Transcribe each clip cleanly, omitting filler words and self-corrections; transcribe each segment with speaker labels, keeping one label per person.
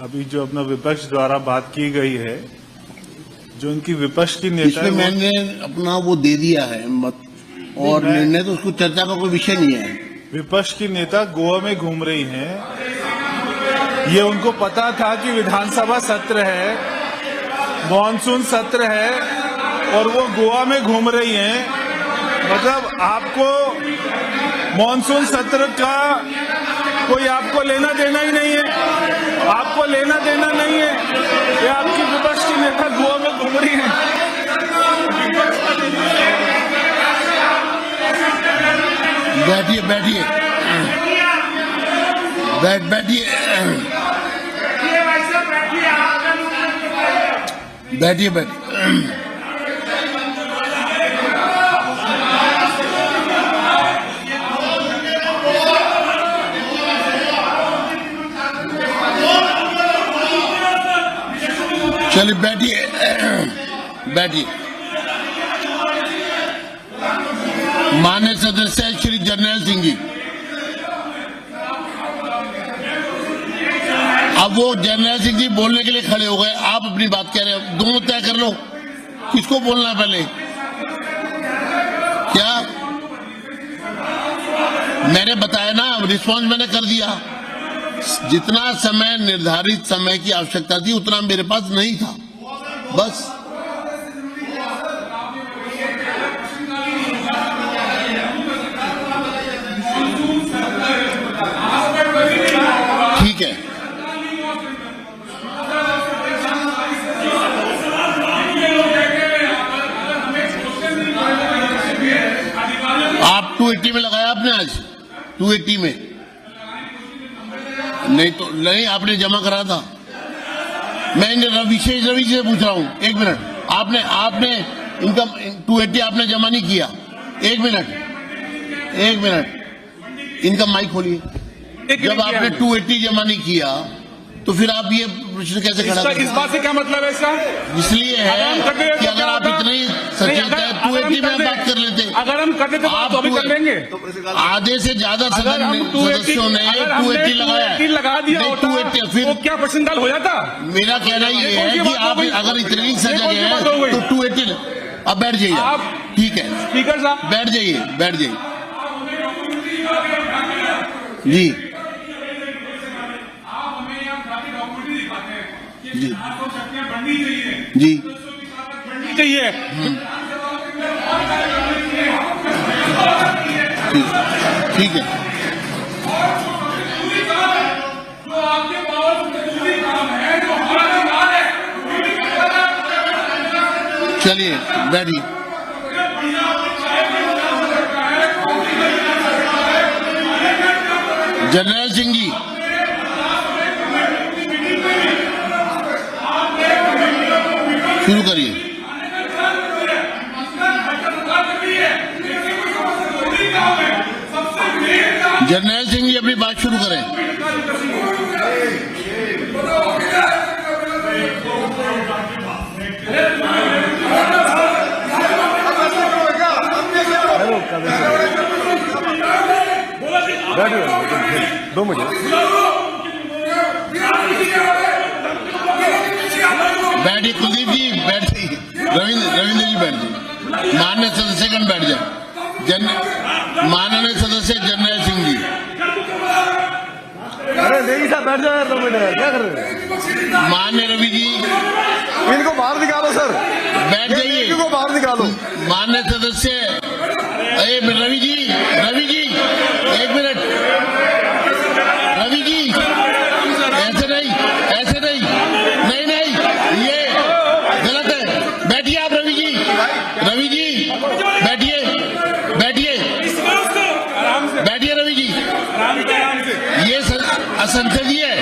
Speaker 1: अभी जो अपना विपक्ष द्वारा बात की गई है, जो उनकी विपक्ष की नेता
Speaker 2: इसमें मैंने अपना वो दे दिया है मत और निर्णय, तो उसको चर्चा का कोई विषय नहीं है।
Speaker 1: विपक्ष की नेता गोवा में घूम रही हैं। ये उनको पता था कि विधानसभा सत्र है, मॉनसून सत्र है, और वो गोवा में घूम रही हैं। मतलब आपको मॉनसून सत्र का कोई आपको लेना देना ही नहीं है, आपको लेना देना नहीं है। ये आपकी विपक्ष की नेता गोवा में घूम रही है।
Speaker 2: बैठिए बैठिए बैठिए बैठिए बैठिए। चलिए बैठिए बैठिए। माननीय सदस्य श्री जर्नैल सिंह जी, अब वो जर्नैल सिंह जी बोलने के लिए खड़े हो गए, आप अपनी बात कह रहे हो, दोनों तय कर लो किसको बोलना है पहले। क्या मैंने बताया ना, रिस्पॉन्स मैंने कर दिया। जितना समय निर्धारित समय की आवश्यकता थी उतना मेरे पास नहीं था, बस। ठीक है, आप 280 में लगाया आपने आज 280 में नहीं तो नहीं, आपने जमा करा था। मैं रवि से पूछ रहा हूँ, एक मिनट। आपने इनका 280 आपने जमा नहीं किया। एक मिनट इनका माइक खोलिए। जब आपने 280 जमा नहीं किया तो फिर आप ये प्रश्न कैसे खड़ा करते हैं?
Speaker 3: इस बात से क्या मतलब है इसका?
Speaker 2: इसलिए है कि अगर आप इतने सचेत है 280 में बात कर लेते।
Speaker 3: अगर हम करते तो आप अभी कर लेंगे।
Speaker 2: आधे से ज्यादा सदस्यों ने 280 लगाया,
Speaker 3: लगा दिया होता,
Speaker 2: 280 फिर
Speaker 3: क्या प्रश्नकाल हो जाता?
Speaker 2: मेरा कहना ये है कि आप अगर इतने ही सजग हैं तो 280। अब बैठ जाइए आप, ठीक है
Speaker 3: स्पीकर साहब,
Speaker 2: बैठ जाइए जी जी
Speaker 3: चाहिए।
Speaker 2: ठीक है, चलिए बैठिए। जर्नैल सिंह जी, शुरू करिए। जर्नैल सिंह जी अपनी बात शुरू करें।
Speaker 1: दो मिनट
Speaker 2: बैठिए। कुलदीप जी बैठ जाइए, रविंद्र जी बैठ जाइए, माननीय सदस्यगण बैठ जाए। माननीय सदस्य जर्नैल सिंह जी,
Speaker 4: अरे नहीं साहब बैठ जाओ, 2 मिनट क्या कर रहे हैं?
Speaker 2: माननीय रवि जी,
Speaker 4: इनको बाहर निकालो सर,
Speaker 2: बैठ जाइए।
Speaker 4: इनको बाहर निकालो।
Speaker 2: माननीय सदस्य रवि जी, एक मिनट। रवि जी ऐसे नहीं, ये गलत है। बैठिए आप रवि जी बैठिए रवि जी, ये असंसदीय है।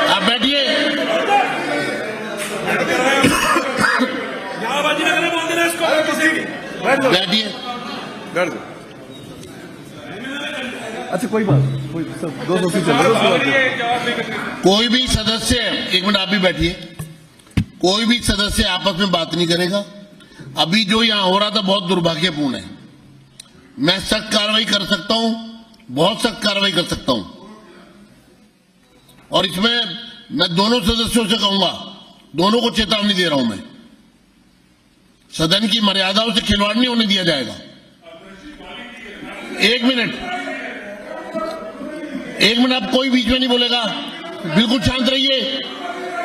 Speaker 2: आप बैठिए।
Speaker 4: अच्छा कोई बात, कोई सब 200 से चल रहा है।
Speaker 2: कोई भी सदस्य, एक मिनट आप भी बैठिए, कोई भी सदस्य आपस में बात नहीं करेगा। अभी जो यहां हो रहा था बहुत दुर्भाग्यपूर्ण है। मैं सख्त कार्रवाई कर सकता हूं, बहुत सख्त कार्रवाई कर सकता हूं। और इसमें मैं दोनों सदस्यों से कहूंगा, दोनों को चेतावनी दे रहा हूं मैं, सदन की मर्यादाओं से खिलवाड़ नहीं होने दिया जाएगा। एक मिनट, आप कोई बीच में नहीं बोलेगा, बिल्कुल शांत रहिए।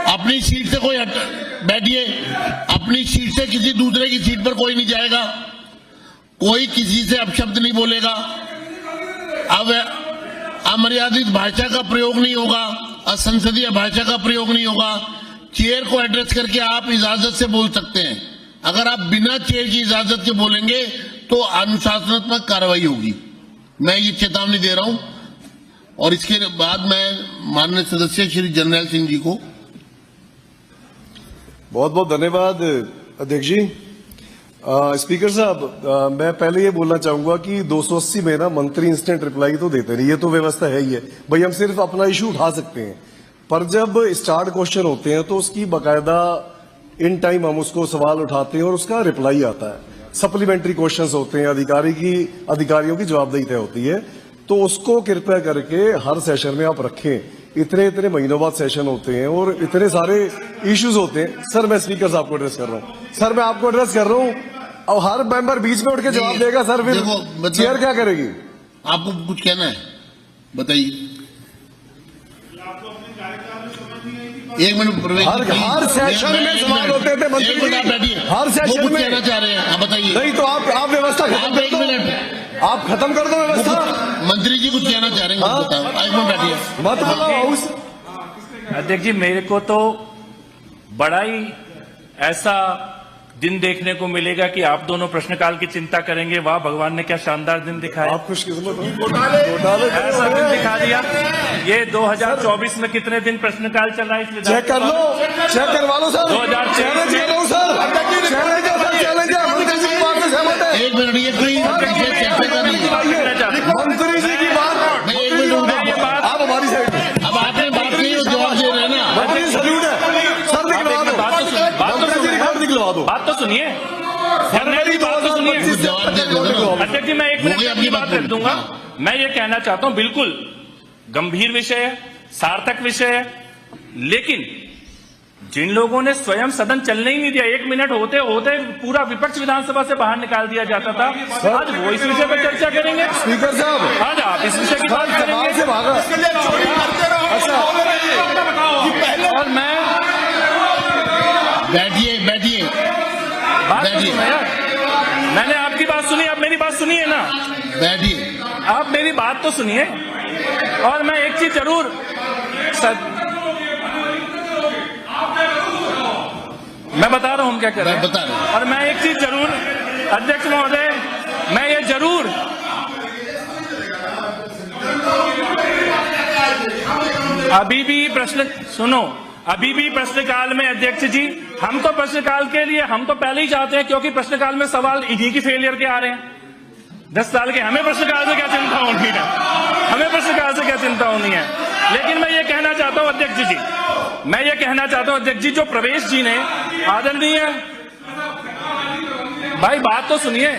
Speaker 2: अपनी सीट से कोई बैठिए, अपनी सीट से किसी दूसरे की सीट पर कोई नहीं जाएगा, कोई किसी से अपशब्द नहीं बोलेगा। अब अमर्यादित भाषा का प्रयोग नहीं होगा, असंसदीय भाषा का प्रयोग नहीं होगा। चेयर को एड्रेस करके आप इजाजत से बोल सकते हैं। अगर आप बिना चेयर की इजाजत के बोलेंगे तो अनुशासनात्मक कार्रवाई होगी। मैं ये चेतावनी दे रहा हूं। और इसके बाद मैं माननीय सदस्य श्री जर्नैल सिंह जी को
Speaker 5: बहुत बहुत धन्यवाद अध्यक्ष जी। स्पीकर साहब, मैं पहले ये बोलना चाहूंगा कि 280 में ना मंत्री इंस्टेंट रिप्लाई तो देते नहीं, ये तो व्यवस्था है ही है भाई। हम सिर्फ अपना इशू उठा सकते हैं, पर जब स्टार्ट क्वेश्चन होते हैं तो उसकी बकायदा इन टाइम हम उसको सवाल उठाते हैं और उसका रिप्लाई आता है। सप्लीमेंट्री क्वेश्चंस होते हैं, अधिकारियों की जवाबदेही तय होती है, तो उसको कृपया करके हर सेशन में आप रखें। इतने महीनों बाद सेशन होते हैं और इतने सारे इश्यूज होते हैं। सर, मैं स्पीकर साहब को एड्रेस कर रहा हूँ, सर मैं आपको एड्रेस कर रहा हूँ। अब हर मेंबर बीच में उठ के जवाब देगा सर, फिर चेयर क्या करेगी?
Speaker 2: आपको कुछ कहना है, बताइए। एक मिनट,
Speaker 5: हर सेशन में सवाल होते थे मंत्री जी, हर सेशन में
Speaker 2: कहना चाह रहे हैं, आप बताइए।
Speaker 5: नहीं तो आप व्यवस्था खत्म कर दो, आप खत्म कर दो व्यवस्था।
Speaker 2: मंत्री जी कुछ कहना चाह रहे हैं, बताओ। एक मिनट बैठिए,
Speaker 5: मत बताओ।
Speaker 6: अध्यक्ष जी, मेरे को तो बड़ा ही ऐसा दिन देखने को मिलेगा कि आप दोनों प्रश्नकाल की चिंता करेंगे। वाह भगवान ने क्या शानदार दिन दिखाया,
Speaker 5: आप खुशकिस्मत हो।
Speaker 6: ऐसा दिन दिखा दिया। ये 2024 में कितने दिन प्रश्नकाल चल रहा है इसलिए
Speaker 5: चेक कर लो, चेक करवा लो सर।
Speaker 6: 2023
Speaker 5: चैलेंज कर रहा हूं सर, चैलेंज है। मंत्री जी की बात में सहमत है।
Speaker 2: एक मिनट, ये कोई चर्चा का नहीं है।
Speaker 5: मंत्री जी की बात,
Speaker 2: मैं एक मिनट,
Speaker 5: आप हमारी साइड।
Speaker 2: अब आपने बात नहीं, जवाब दे रहे हैं ना।
Speaker 5: मंत्री सल्यूट है सर, दिखवा दो,
Speaker 6: बात तो सुनिए, बात तो सुनिए। अध्यक्ष जी, मैं एक मिनट अपनी बात रख दूंगा। मैं ये कहना चाहता हूं, बिल्कुल गंभीर विषय है, सार्थक विषय है, लेकिन जिन लोगों ने स्वयं सदन चलने ही नहीं दिया, 1 मिनट होते होते पूरा विपक्ष विधानसभा से बाहर निकाल दिया जाता था, आज वो इस विषय पर चर्चा करेंगे।
Speaker 5: स्पीकर साहब,
Speaker 6: आज आप इस विषय की बात करेंगे
Speaker 5: से भागा।
Speaker 6: और मैं
Speaker 2: बैठिए,
Speaker 6: बात तो सुनो यार, मैंने आपकी बात सुनी, आप मेरी बात सुनिए ना।
Speaker 2: बैठिए,
Speaker 6: आप मेरी बात तो सुनिए। और मैं एक चीज जरूर मैं बता रहा हूं हम क्या कर रहे हैं,
Speaker 2: बता रहे हैं।
Speaker 6: और मैं एक चीज जरूर, अध्यक्ष महोदय, मैं ये जरूर अभी भी प्रश्नकाल में अध्यक्ष जी, हम तो प्रश्नकाल के लिए हम तो पहले ही चाहते हैं, क्योंकि प्रश्नकाल में सवाल इन्हीं की फेलियर के आ रहे हैं 10 साल के। हमें प्रश्नकाल से क्या चिंता होनी है, हमें प्रश्नकाल से क्या चिंता होनी है। लेकिन मैं ये कहना चाहता हूं अध्यक्ष जी, मैं ये कहना चाहता हूं अध्यक्ष जी, जो प्रवेश जी ने आदरणीय, भाई बात तो सुनिए।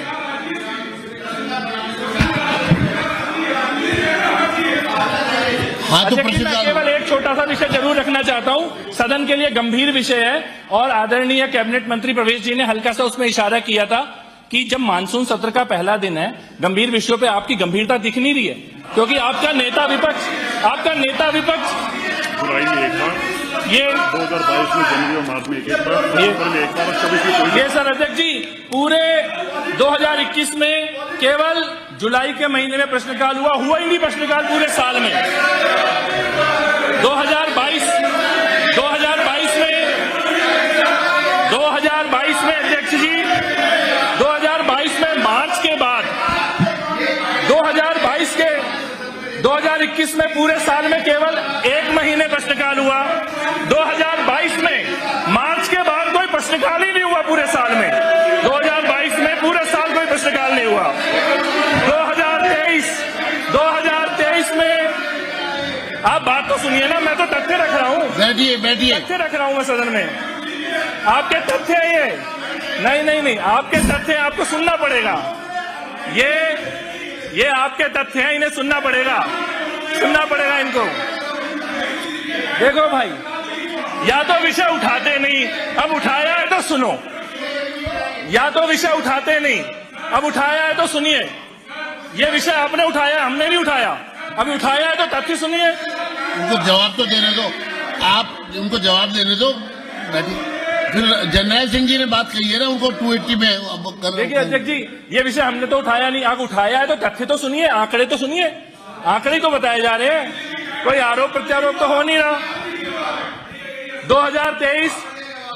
Speaker 2: हाँ, तो
Speaker 6: अध्यक्ष जी, मैं केवल एक छोटा सा विषय जरूर रखना चाहता हूं, सदन के लिए गंभीर विषय है, और आदरणीय कैबिनेट मंत्री प्रवेश जी ने हल्का सा उसमें इशारा किया था कि जब मानसून सत्र का पहला दिन है, गंभीर विषयों पे आपकी गंभीरता दिख नहीं रही है, क्योंकि आपका नेता विपक्ष ये
Speaker 7: 2022 में जनवरी और मार्च में एक बार
Speaker 6: ये सर अध्यक्ष जी, पूरे 2021 में केवल जुलाई के महीने में प्रश्नकाल हुआ ही नहीं प्रश्नकाल पूरे साल में। 2022 में अध्यक्ष जी, 2022 में मार्च के बाद 2021 में पूरे साल में केवल 1 महीने प्रश्नकाल हुआ। 2022 में मार्च के बाद कोई प्रश्नकाल ही नहीं हुआ पूरे साल में। 2022 में पूरे साल कोई प्रश्नकाल नहीं हुआ। 2023 में, आप बात तो सुनिए ना, मैं तो तथ्य रख रहा हूँ,
Speaker 2: बैठिए,
Speaker 6: तथ्य रख रहा हूँ मैं सदन में। आपके तथ्य है ये, नहीं, आपके तथ्य आपको सुनना पड़ेगा। ये आपके तथ्य हैं, इन्हें सुनना पड़ेगा इनको। देखो भाई, या तो विषय उठाते नहीं, अब उठाया है तो सुनो। या तो विषय उठाते नहीं, अब उठाया है तो सुनिए। ये विषय आपने उठाया, हमने भी उठाया। अब उठाया है तो तथ्य सुनिए।
Speaker 2: उनको जवाब तो देने दो, आप उनको जवाब देने दो। फिर जर्नैल सिंह जी ने बात कही है ना, उनको 280 में
Speaker 6: देखिए अध्यक्ष जी, ये विषय हमने तो उठाया नहीं। आप उठाया है तो तथ्य तो सुनिए, आंकड़े तो सुनिए। आंकड़े तो बताए जा रहे हैं, कोई आरोप प्रत्यारोप तो हो नहीं रहा।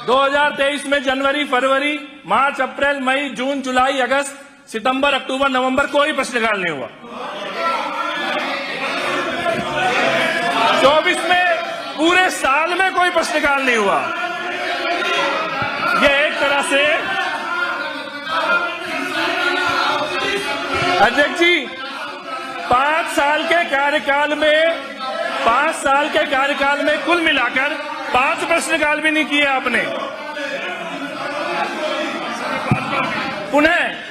Speaker 6: 2023 में जनवरी, फरवरी, मार्च, अप्रैल, मई, जून, जुलाई, अगस्त, सितंबर, अक्टूबर, नवंबर कोई प्रश्नकाल नहीं हुआ। 24 में पूरे साल में कोई प्रश्नकाल नहीं हुआ। ये एक तरह से अध्यक्ष जी 5 साल के कार्यकाल में कुल मिलाकर 5 प्रश्नकाल भी नहीं किए आपने।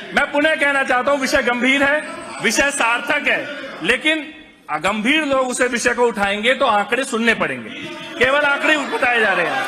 Speaker 6: मैं पुनः कहना चाहता हूं, विषय गंभीर है, विषय सार्थक है, लेकिन गंभीर लोग उसे विषय को उठाएंगे तो आंकड़े सुनने पड़ेंगे। केवल आंकड़े बताए जा रहे हैं।